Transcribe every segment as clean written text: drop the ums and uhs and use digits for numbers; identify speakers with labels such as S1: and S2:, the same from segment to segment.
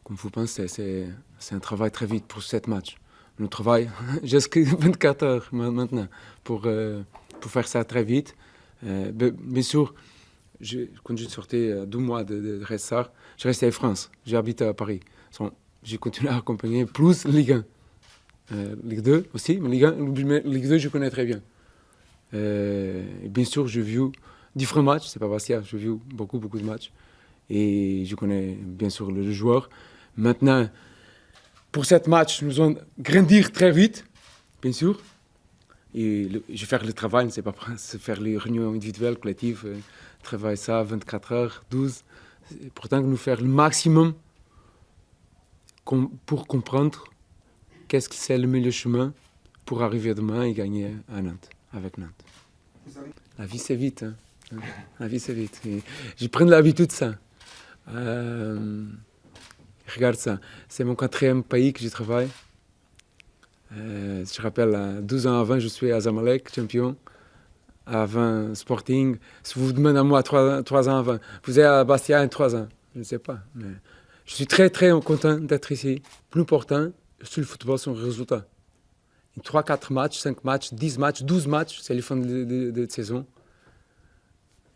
S1: comme vous pensez, c'est un travail très vite pour 7 matchs. Nous travaillons jusqu'à 24 heures maintenant pour faire ça très vite. Bien sûr, quand je sortais 2 mois de Red Star, je restais en France. J'habite à Paris. J'ai continué à accompagner plus Ligue 1. Ligue 2 aussi, mais Ligue 2, je connais très bien. Et bien sûr, j'ai vu différents matchs, c'est pas Bastia, j'ai vu beaucoup de matchs. Et je connais bien sûr le joueur. Maintenant, pour cette match, nous allons grandir très vite, bien sûr. Et je vais faire le travail, c'est pas faire les réunions individuelles, collectives, travailler ça 24 heures, 12. Pourtant, nous faire le maximum pour comprendre qu'est-ce que c'est le meilleur chemin pour arriver demain et gagner à Nantes, avec Nantes. La vie, c'est vite. Hein. La vie, c'est vite. Et je prends l'habitude de ça. Regarde ça. C'est mon 4e pays que je travaille. Je rappelle, 12 ans avant, je suis à Zamalek, champion. Avant Sporting. Si vous demandez à moi 3 ans avant, vous êtes à Bastia en 3 ans. Je ne sais pas. Mais je suis très content d'être ici. Plus important, sur le football, c'est un résultat. 3, 4 matchs, 5 matchs, 10 matchs, 12 matchs, c'est le fin de saison.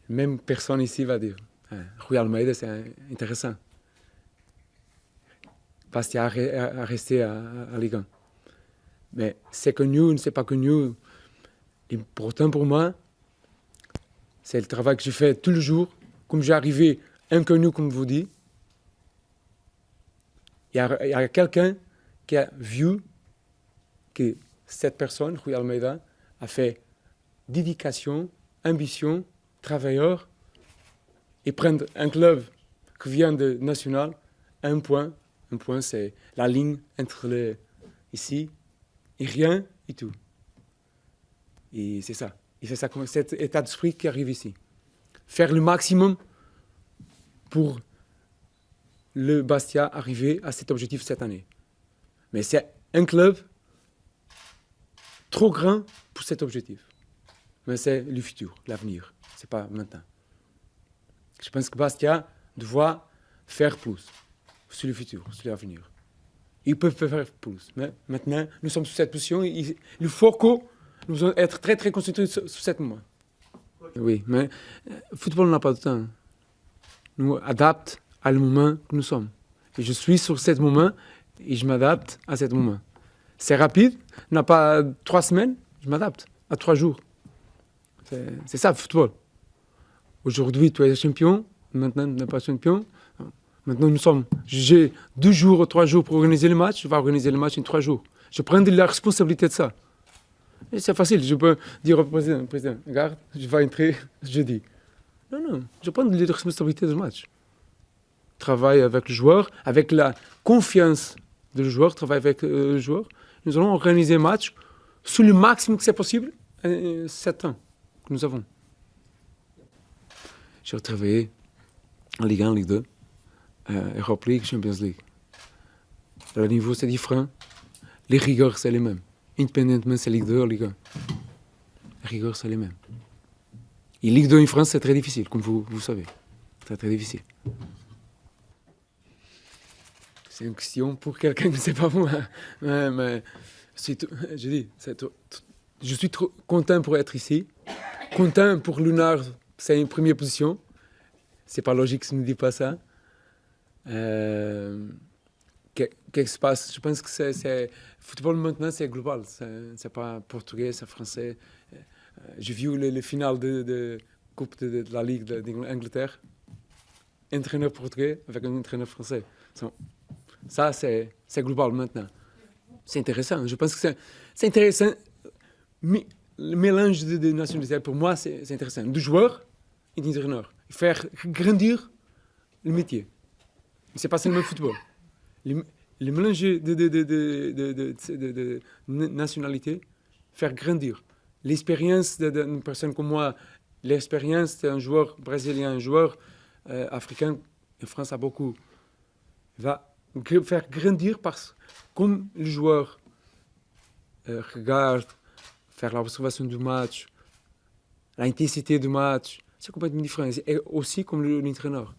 S1: Même personne ici va dire. Rui Almeida, c'est intéressant. Bastia a resté à Ligue 1. Mais c'est connu, c'est pas connu. L'important pour moi, c'est le travail que je fais tous les jours. Comme j'ai arrivé inconnu, comme vous dites, il y a quelqu'un qui a vu que cette personne, Rui Almeida, a fait dédication, ambition, travailleur, et prendre un club qui vient de national, un point. Un point, c'est la ligne entre ici et rien et tout. Et c'est ça. Et c'est ça, cet état d'esprit qui arrive ici. Faire le maximum pour le Bastia arriver à cet objectif cette année. Mais c'est un club trop grand pour cet objectif. Mais c'est le futur, l'avenir. C'est pas maintenant. Je pense que Bastia doit faire plus sur le futur, sur l'avenir. Ils peuvent faire plus. Mais maintenant, nous sommes sous cette position. Il faut que nous allons être très concentrés sur ce moment. Oui, mais le football n'a pas de temps. Nous adaptons à le moment que nous sommes. Et je suis sur ce moment et je m'adapte à ce moment. C'est rapide, n'a pas 3 semaines, je m'adapte à 3 jours. C'est ça le football. Aujourd'hui, tu es champion, maintenant tu n'es pas champion. Maintenant, j'ai 2 jours ou 3 jours pour organiser le match, je vais organiser le match en 3 jours. Je prends la responsabilité de ça. Et c'est facile, je peux dire au président, regarde, je vais entrer jeudi. Non, je prends la responsabilité du match. Travaille avec le joueur, avec la confiance du joueur, travaille avec le joueur. Nous allons organiser le match sous le maximum que c'est possible, 7 ans que nous avons. J'ai travaillé en Ligue 1, Ligue 2, Europe League, Champions League. Le niveau, c'est différent. Les rigueurs, c'est les mêmes. Indépendamment, c'est Ligue 2 ou Ligue 1. Les rigueurs, c'est les mêmes. Et Ligue 2 en France, c'est très difficile, comme vous savez. Très difficile. C'est une question pour quelqu'un qui ne sait pas moi. Mais je suis trop content pour être ici. Content pour Lunar, c'est une première position. C'est pas logique si on ne dit pas ça. Qu'est-ce qui se passe? Je pense que le football maintenant, c'est global. C'est pas portugais, c'est français. J'ai vu le final de Coupe de la Ligue d'Angleterre. Entraîneur portugais avec un entraîneur français. Ça, c'est global maintenant. C'est intéressant. Je pense que c'est intéressant. Mais le mélange de nationalités, pour moi, c'est intéressant. Du joueur et d'entraîneur. Faire grandir le métier. C'est pas seulement le football. Le mélange de nationalités, faire grandir. L'expérience d'une personne comme moi, l'expérience d'un joueur brésilien, un joueur africain, en France a beaucoup, va faire grandir parce que comme le joueur regarde, faire l'observation du match, l'intensité du match, c'est complètement différent. Et aussi comme l'entraîneur.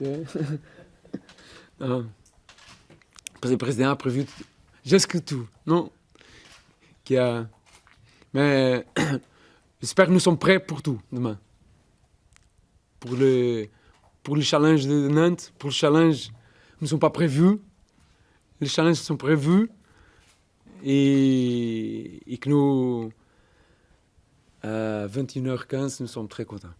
S1: Non. Parce que le président a prévu jusque tout, non? Mais j'espère que nous sommes prêts pour tout demain. Pour le challenge de Nantes, pour le challenge, nous ne sommes pas prévus. Les challenges sont prévus et que nous, à 21h15, nous sommes très contents.